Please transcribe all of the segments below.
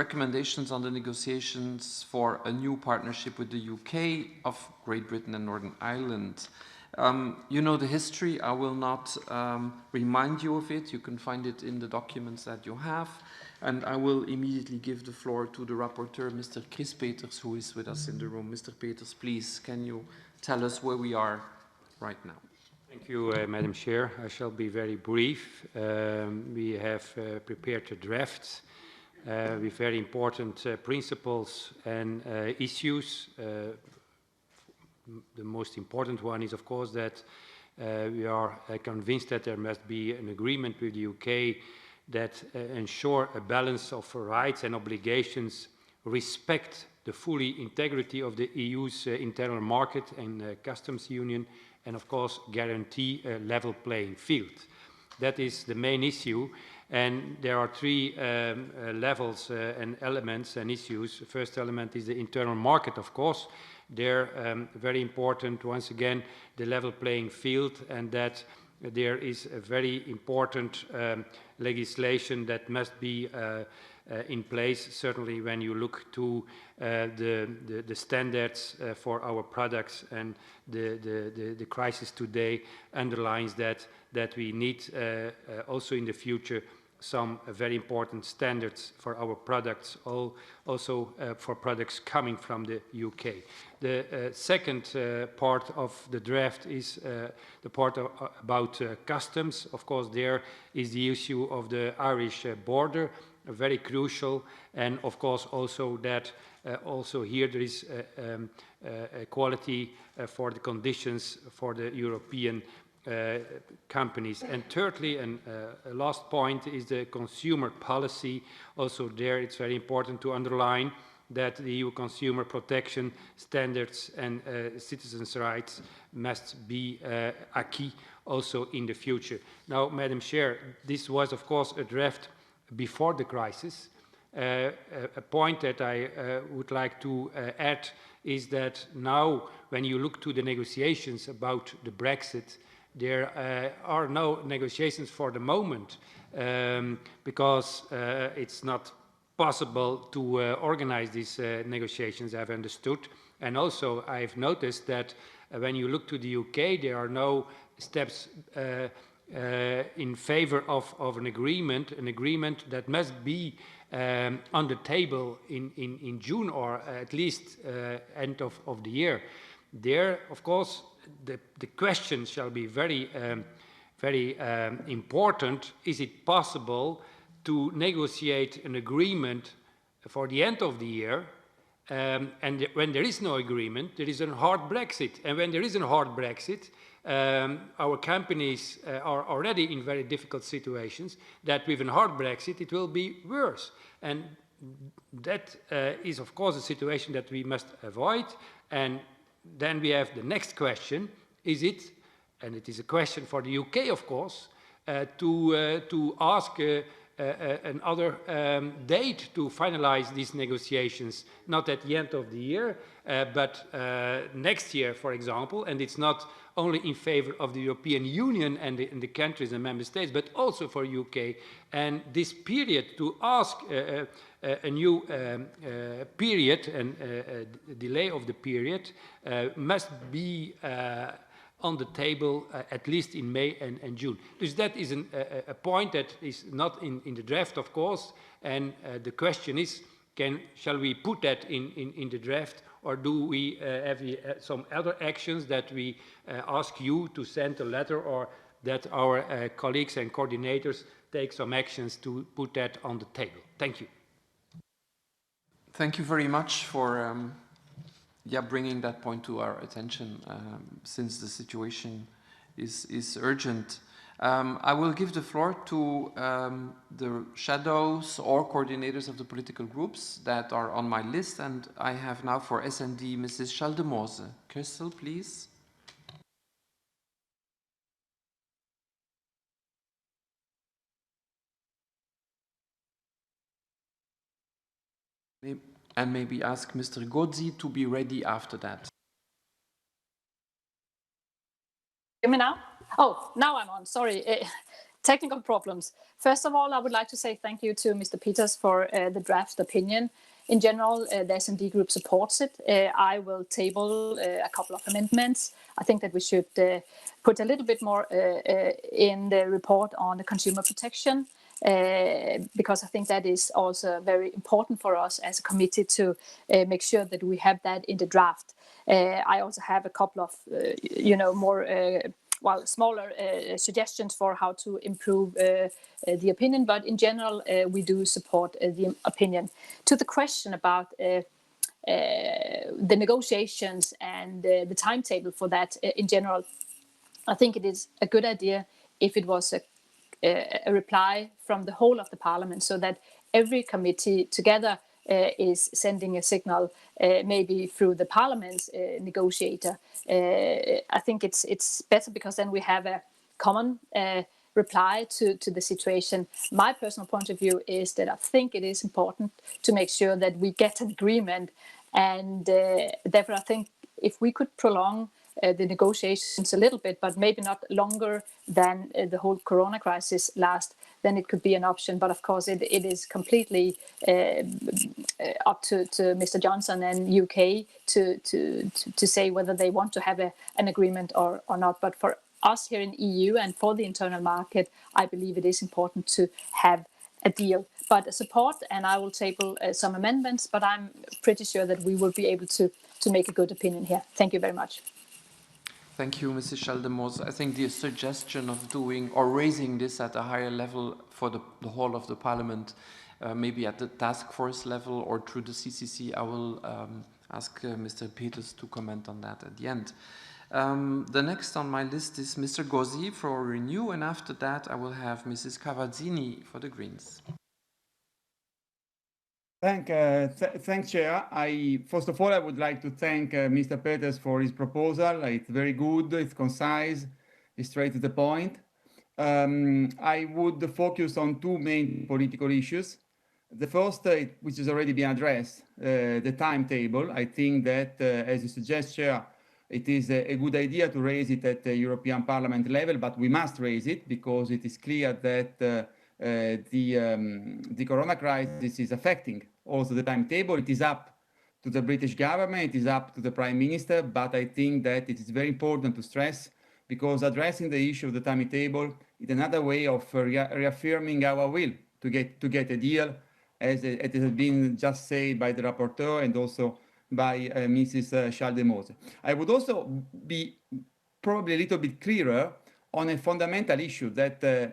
recommendations on the negotiations for a new partnership with the UK of Great Britain and Northern Ireland. You know the history. I will not remind you of it. You can find it in the documents that you have. And I will immediately give the floor to the rapporteur, Mr. Chris Peters, who is with us in the room. Mr. Peters, please, can you tell us where we are right now? Thank you, Madam Chair. I shall be very brief. We have prepared a draft with very important principles and issues. The most important one is, of course, that we are convinced that there must be an agreement with the UK that ensure a balance of rights and obligations, respect the fully integrity of the EU's internal market and customs union, and of course guarantee a level playing field. That is the main issue, and there are three levels and elements and issues. The first element is the internal market, of course. They're very important, once again, the level playing field, and that there is a very important legislation that must be in place, certainly when you look to the standards for our products, and the crisis today underlines that we need also in the future some very important standards for our products, also for products coming from the UK. The second part of the draft is the part about customs. Of course, there is the issue of the Irish border, very crucial, and of course also that also here there is equality for the conditions for the European companies. And thirdly, and last point, is the consumer policy. Also there it's very important to underline that the EU consumer protection standards and citizens' rights must be acquis also in the future. Now, Madam Chair, this was of course a draft before the crisis. A point that I would like to add is that now when you look to the negotiations about the Brexit, there are no negotiations for the moment because it's not possible to organize these negotiations, I've understood. And also I've noticed that when you look to the UK, there are no steps in favor of an agreement that must be on the table in June, or at least end of the year. There, of course, the question shall be very important. Is it possible to negotiate an agreement for the end of the year? And when there is no agreement, there is a hard Brexit. And when there is a hard Brexit, our companies are already in very difficult situations, that with a hard Brexit it will be worse. And that is, of course, a situation that we must avoid. And then we have the next question: is it, and it is a question for the UK, of course, to ask another date to finalize these negotiations, not at the end of the year, but next year, for example. And it's not only in favor of the European Union and the countries and member states, but also for UK. And this period, to ask a new period and a delay of the period must be on the table at least in May and June. So that is a point that is not in the draft, of course, and the question is, shall we put that in the draft, or do we have some other actions that we ask you to send a letter, or that our colleagues and coordinators take some actions to put that on the table? Thank you. Thank you very much for bringing that point to our attention, since the situation is urgent. I will give the floor to the shadows or coordinators of the political groups that are on my list, and I have now for SND Mrs. Schaldemose. Crystal, please. And maybe ask Mr. Gozzi to be ready after that. Hear me now? Oh, now I'm on. Sorry. technical problems. First of all, I would like to say thank you to Mr. Peters for the draft opinion. In general, the S&D group supports it. I will table a couple of amendments. I think that we should put a little bit more in the report on the consumer protection, because I think that is also very important for us as a committee to make sure that we have that in the draft. I also have a couple of, more smaller suggestions for how to improve the opinion, but in general, we do support the opinion. To the question about the negotiations and the timetable for that in general, I think it is a good idea if it was a reply from the whole of the Parliament, so that every committee together is sending a signal, maybe through the Parliament's negotiator. I think it's better, because then we have a common reply to the situation. My personal point of view is that I think it is important to make sure that we get an agreement, and therefore I think if we could prolong the negotiations a little bit, but maybe not longer than the whole corona crisis lasts, then it could be an option. But of course, it is completely up to Mr. Johnson and UK to say whether they want to have an agreement or not. But for us here in EU and for the internal market, I believe it is important to have a deal. But support, and I will table some amendments, but I'm pretty sure that we will be able to make a good opinion here. Thank you very much. Thank you, Mrs. Schaldemose. I think the suggestion of doing or raising this at a higher level for the whole of the Parliament, maybe at the task force level or through the CCC, I will ask Mr. Peters to comment on that at the end. The next on my list is Mr. Gauzy for Renew, and after that I will have Mrs. Cavazzini for the Greens. Thanks, Chair. First of all, I would like to thank Mr. Peters for his proposal. It's very good, it's concise, it's straight to the point. I would focus on two main political issues. The first, which has already been addressed, the timetable. I think that, as you suggest, Chair, it is a good idea to raise it at the European Parliament level, but we must raise it because it is clear that the corona crisis is affecting also the timetable. It is up to the British government, it is up to the Prime Minister, but I think that it is very important to stress, because addressing the issue of the timetable is another way of reaffirming our will to get a deal, as it has been just said by the rapporteur and also by Mrs. Schaldemose. I would also be probably a little bit clearer on a fundamental issue, that the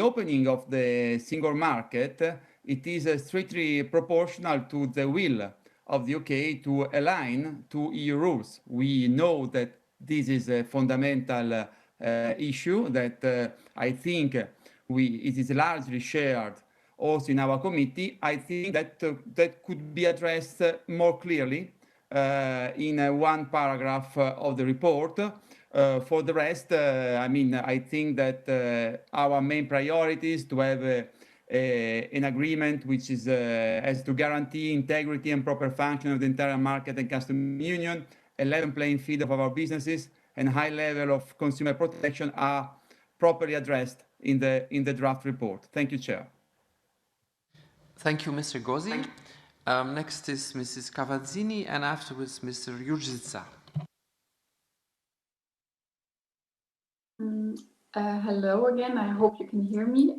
opening of the single market, it is strictly proportional to the will of the UK to align to EU rules. We know that this is a fundamental issue that I think it is largely shared also in our committee. I think that that could be addressed more clearly in one paragraph of the report. For the rest, I think that our main priority is to have an agreement which is has to guarantee integrity and proper function of the internal market and customs union, a level playing field of our businesses, and high level of consumer protection are properly addressed in the draft report. Thank you, Chair. Thank you, Mr. Gauzy. Next is Mrs. Cavazzini, and afterwards Mr. Jurzica. Hello again, I hope you can hear me.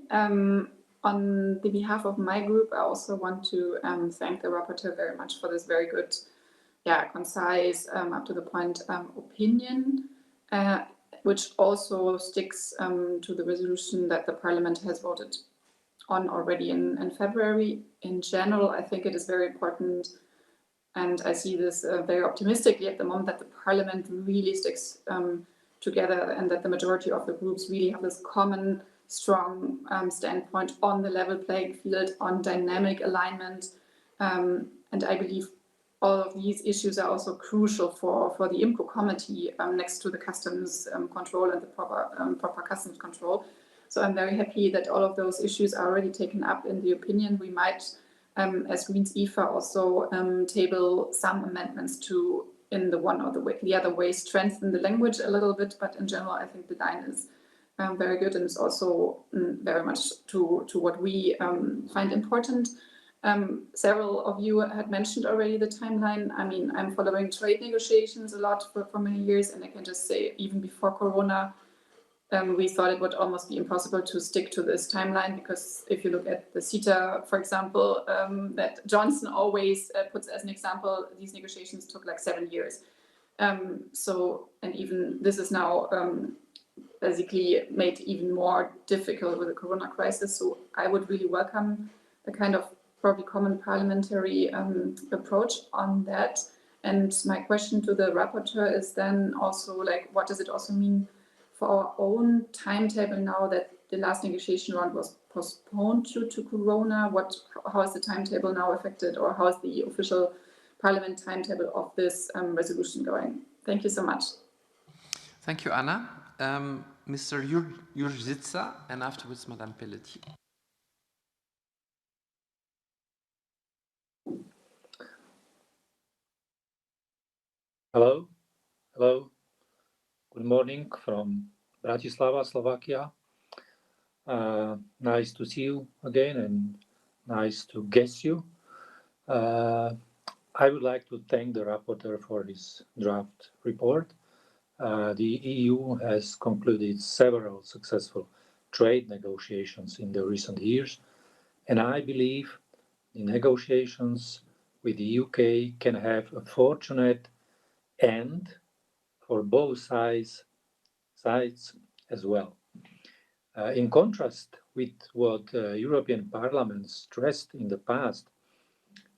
On the behalf of my group, I also want to thank the rapporteur very much for this very good, concise, up to the point opinion, which also sticks to the resolution that the Parliament has voted on already in February. In general, I think it is very important, and I see this very optimistically at the moment, that the Parliament really sticks together, and that the majority of the groups really have this common, strong standpoint on the level playing field, on dynamic alignment. And I believe all of these issues are also crucial for the IMCO committee next to the customs control and the proper customs control. So I'm very happy that all of those issues are already taken up in the opinion. We might, as Greens EFA, also table some amendments to, in the one or the other way, strengthen the language a little bit, but in general I think the line very good, and it's also very much to what we find important. Several of you had mentioned already the timeline. I mean, I'm following trade negotiations a lot for many years, and I can just say, even before Corona, we thought it would almost be impossible to stick to this timeline, because if you look at the CETA, for example, that Johnson always puts as an example, these negotiations took like 7 years. And even this is now basically made even more difficult with the Corona crisis. So I would really welcome a kind of probably common parliamentary approach on that. And my question to the rapporteur is then also, like, what does it also mean for our own timetable now that the last negotiation round was postponed due to Corona? How is the timetable now affected, or how is the official Parliament timetable of this resolution going? Thank you so much. Thank you, Anna. Mr. Jurzica, and afterwards, Madame Pelletier. Hello. Good morning from Bratislava, Slovakia. Nice to see you again, and nice to guess you. I would like to thank the rapporteur for his draft report. The EU has concluded several successful trade negotiations in the recent years, and I believe the negotiations with the UK can have a fortunate end for both sides as well. In contrast with what European Parliament stressed in the past,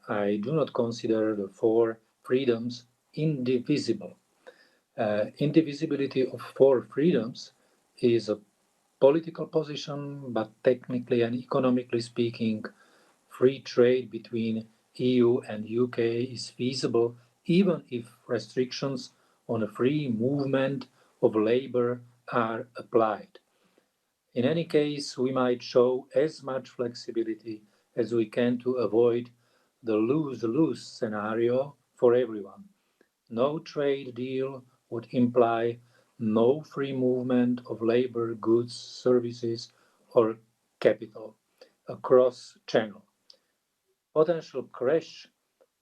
I do not consider the 4 freedoms indivisible. Indivisibility of 4 freedoms is a political position, but technically and economically speaking, free trade between EU and UK is feasible even if restrictions on a free movement of labor are applied. In any case, we might show as much flexibility as we can to avoid the lose-lose scenario for everyone. No trade deal would imply no free movement of labor, goods, services, or capital across channel. Potential crash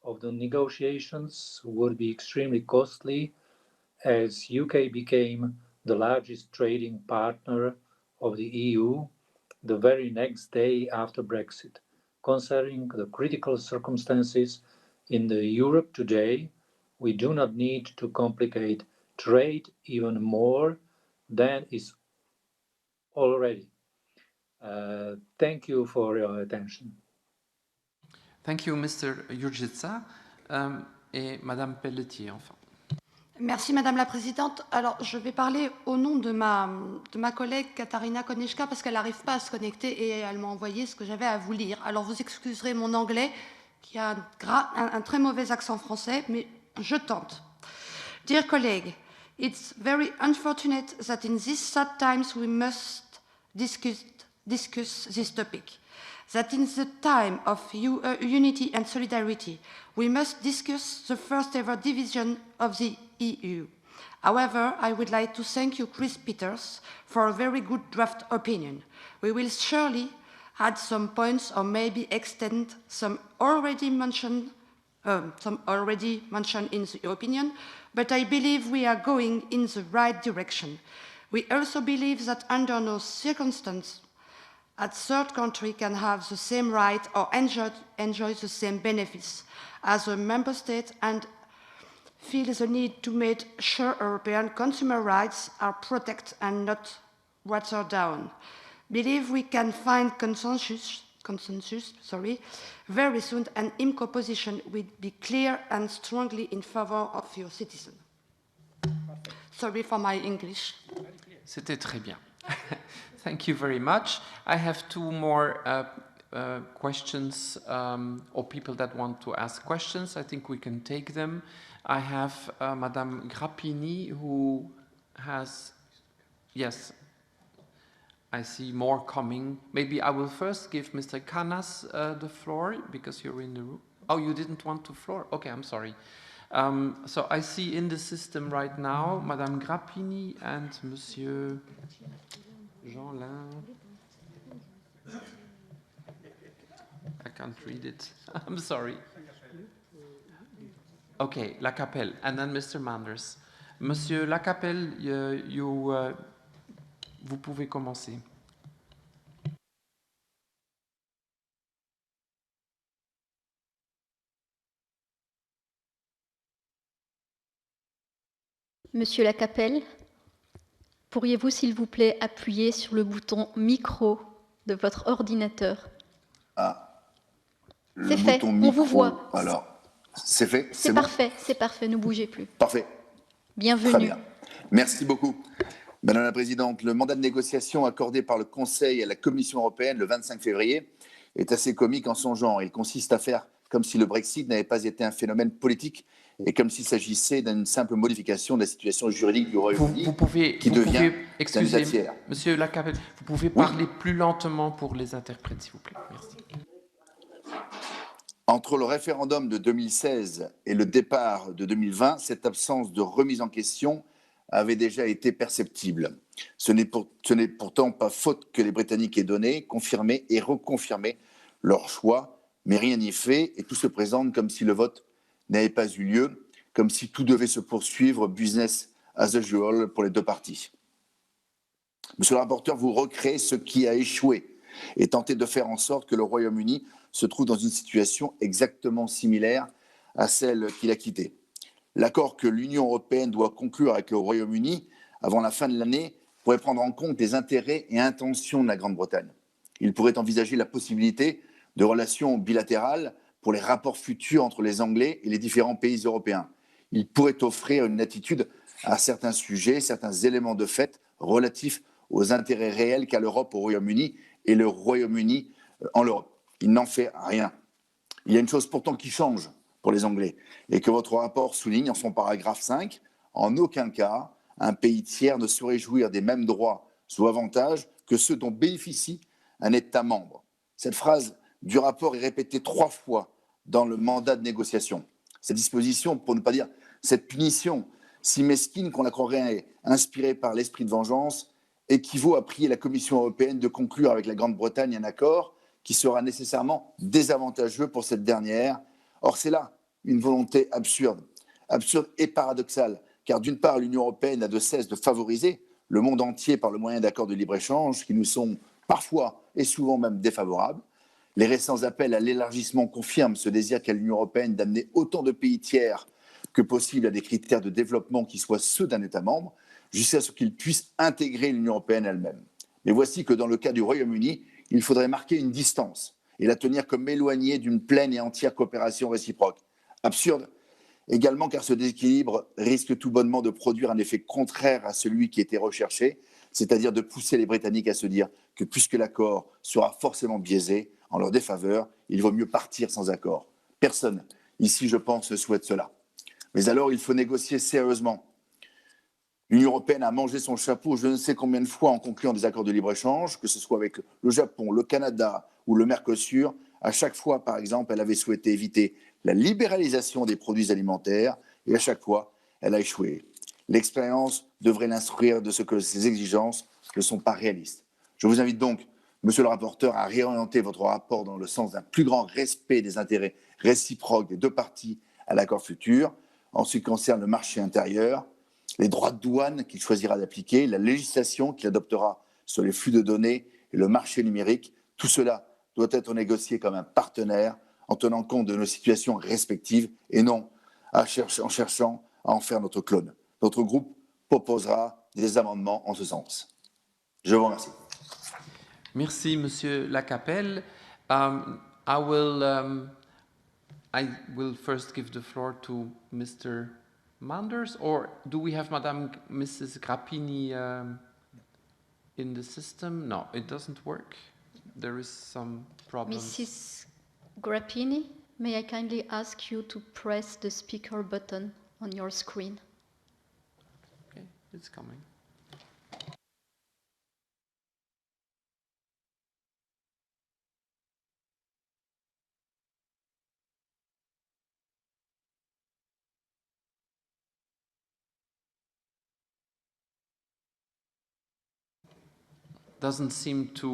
of the negotiations would be extremely costly, as UK became the largest trading partner of the EU the very next day after Brexit. Considering the critical circumstances in the Europe today, we do not need to complicate trade even more than is already. Thank you for your attention. Thank you, Mr. Jurzica. Et Madame Pelletier, enfin. Merci Madame la Présidente. Alors, je vais parler au nom de ma collègue Katarina Konechka parce qu'elle n'arrive pas à se connecter et elle m'a envoyé ce que j'avais à vous lire. Alors, vous excuserez mon anglais qui a un très mauvais accent français, mais je tente. Dear colleague, it's very unfortunate that in these sad times we must discuss this topic. That in the time of unity and solidarity, we must discuss the first ever division of the EU. However, I would like to thank you, Chris Peters, for a very good draft opinion. We will surely add some points or maybe extend some already mentioned in the opinion, but I believe we are going in the right direction. We also believe that under no circumstance a third country can have the same right or enjoy the same benefits as a member state, and feel the need to make sure European consumer rights are protected and not watered down. Believe we can find consensus very soon, and IMCO position will be clear and strongly in favor of your citizens. Sorry for my English. C'était très bien. Thank you very much. I have 2 more questions or people that want to ask questions. I think we can take them. I have Madame Grappini, who has, yes, I see more coming. Maybe I will first give Mr. Canas the floor because you're in the room. Oh, you didn't want the floor? Okay, I'm sorry. So I see in the system right now Madame Grappini and Monsieur Jean-Lin. I can't read it. I'm sorry. Okay, Lacapelle, and then Mr. Manders. Monsieur Lacapelle, vous pouvez commencer. Monsieur Lacapelle, pourriez-vous s'il vous plaît appuyer sur le bouton micro de votre ordinateur? Ah, c'est fait, on vous voit. Alors, c'est fait? C'est bon parfait, ne bougez plus. Parfait. Bienvenue. Très bien. Merci beaucoup. Madame la Présidente, le mandat de négociation accordé par le Conseil à la Commission européenne le 25 février est assez comique en son genre. Il consiste à faire comme si le Brexit n'avait pas été un phénomène politique et comme s'il s'agissait d'une simple modification de la situation juridique du Royaume-Uni qui devient un État tiers. Monsieur Lacapelle, vous pouvez parler plus lentement pour les interprètes, s'il vous plaît. Merci. Entre le référendum de 2016 et le départ de 2020, cette absence de remise en question avait déjà été perceptible. Ce n'est pourtant pas faute que les Britanniques aient donné, confirmé et reconfirmé leur choix, mais rien n'y fait et tout se présente comme si le vote n'avait pas eu lieu, comme si tout devait se poursuivre business as usual pour les deux parties. Monsieur le rapporteur, vous recréez ce qui a échoué et tentez de faire en sorte que le Royaume-Uni se trouve dans une situation exactement similaire à celle qu'il a quittée. L'accord que l'Union européenne doit conclure avec le Royaume-Uni avant la fin de l'année pourrait prendre en compte les intérêts et intentions de la Grande-Bretagne. Il pourrait envisager la possibilité de relations bilatérales pour les rapports futurs entre les Anglais et les différents pays européens. Il pourrait offrir une attitude à certains sujets, certains éléments de fait relatifs aux intérêts réels qu'a l'Europe au Royaume-Uni et le Royaume-Uni en l'Europe. Il n'en fait rien. Il y a une chose pourtant qui change pour les Anglais et que votre rapport souligne en son paragraphe 5. En aucun cas, un pays tiers ne saurait jouir des mêmes droits ou avantages que ceux dont bénéficie un État membre. Cette phrase du rapport est répétée 3 fois dans le mandat de négociation. Cette disposition, pour ne pas dire cette punition, si mesquine qu'on la croirait inspirée par l'esprit de vengeance, équivaut à prier la Commission européenne de conclure avec la Grande-Bretagne un accord qui sera nécessairement désavantageux pour cette dernière. Or, c'est là une volonté absurde et paradoxale, car d'une part, l'Union européenne n'a de cesse de favoriser le monde entier par le moyen d'accords de libre-échange qui nous sont parfois et souvent même défavorables. Les récents appels à l'élargissement confirment ce désir qu'a l'Union européenne d'amener autant de pays tiers que possible à des critères de développement qui soient ceux d'un État membre, jusqu'à ce qu'ils puissent intégrer l'Union européenne elle-même. Mais voici que dans le cas du Royaume-Uni, il faudrait marquer une distance et la tenir comme éloignée d'une pleine et entière coopération réciproque. Absurde également car ce déséquilibre risque tout bonnement de produire un effet contraire à celui qui était recherché, c'est-à-dire de pousser les Britanniques à se dire que puisque l'accord sera forcément biaisé en leur défaveur, il vaut mieux partir sans accord. Personne ici, je pense, ne souhaite cela. Mais alors, il faut négocier sérieusement. L'Union européenne a mangé son chapeau je ne sais combien de fois en concluant des accords de libre-échange, que ce soit avec le Japon, le Canada ou le Mercosur. À chaque fois, par exemple, elle avait souhaité éviter la libéralisation des produits alimentaires et à chaque fois, elle a échoué. L'expérience devrait l'instruire de ce que ces exigences ne sont pas réalistes. Je vous invite donc, monsieur le rapporteur, à réorienter votre rapport dans le sens d'un plus grand respect des intérêts réciproques des deux parties à l'accord futur, en ce qui concerne le marché intérieur, les droits de douane qu'il choisira d'appliquer, la législation qu'il adoptera sur les flux de données et le marché numérique, tout cela doit être négocié comme un partenaire en tenant compte de nos situations respectives et non en cherchant à en faire notre clone. Notre groupe proposera des amendements en ce sens. Je vous remercie. Merci, Monsieur Lacapelle. I will first give the floor to Mr. Manders, or do we have Mrs. Grappini in the system? No, it doesn't work. There is some problem. Mrs. Grappini, may I kindly ask you to press the speaker button on your screen? Okay, it's coming. doesn't seem to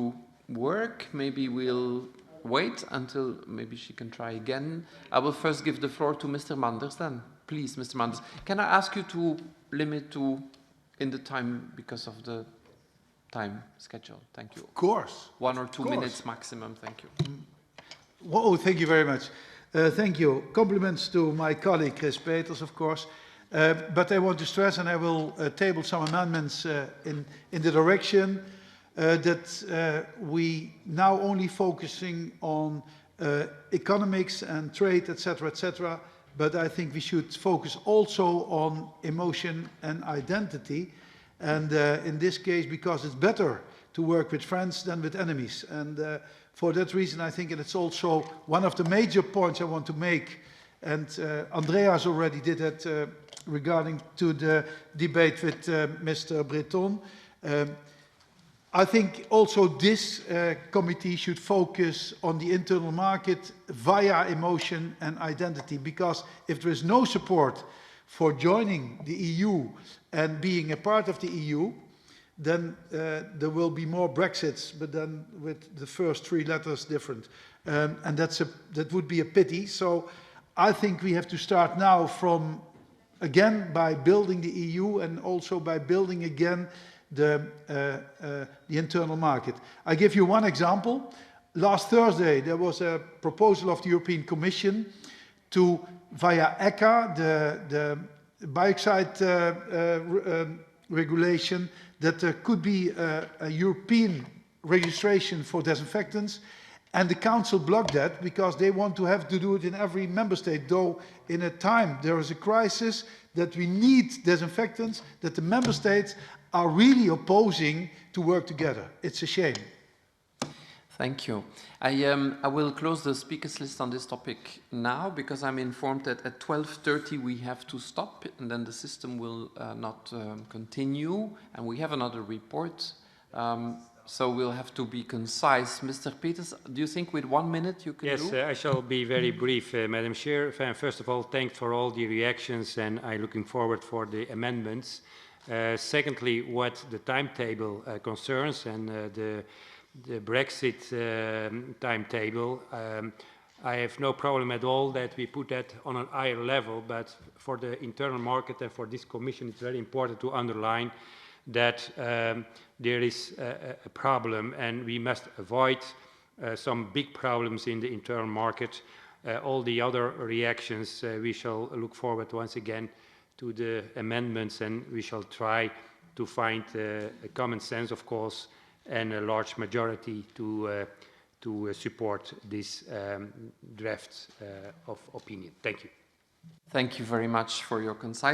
work. Maybe we'll wait until maybe she can try again. I will first give the floor to Mr. Manders then. Please, Mr. Manders. Can I ask you to limit to in the time because of the time schedule? Thank you. Of course. 1 or 2 minutes maximum. Thank you. Oh, thank you very much. Thank you. Compliments to my colleague Chris Peters, of course. But I want to stress, and I will table some amendments in the direction that we now only focusing on economics and trade, etc., but I think we should focus also on emotion and identity. And in this case, because it's better to work with friends than with enemies. And for that reason, I think, and it's also one of the major points I want to make, and Andreas already did it regarding to the debate with Mr. Breton. I think also this committee should focus on the internal market via emotion and identity, because if there is no support for joining the EU and being a part of the EU, then there will be more Brexits, but then with the first 3 letters different. And that would be a pity. So I think we have to start now from, again, by building the EU and also by building again the internal market. I give you one example. Last Thursday, there was a proposal of the European Commission to, via ECHA, the biocidal regulation, that there could be a European registration for disinfectants, and the Council blocked that because they want to have to do it in every member state, though in a time there is a crisis that we need disinfectants, that the member states are really opposing to work together. It's a shame. Thank you. I will close the speakers list on this topic now, because I'm informed that at 12:30 we have to stop, and then the system will not continue, and we have another report. So we'll have to be concise. Mr. Peters, do you think with 1 minute you can do? Yes, I shall be very brief, Madam Chair. First of all, thanks for all the reactions, and I'm looking forward for the amendments. Secondly, what the timetable concerns and the Brexit timetable, I have no problem at all that we put that on a higher level, but for the internal market and for this Commission, it's very important to underline that there is a problem, and we must avoid some big problems in the internal market. All the other reactions, we shall look forward once again to the amendments, and we shall try to find a common sense, of course, and a large majority to support this draft of opinion. Thank you. Thank you very much for your concise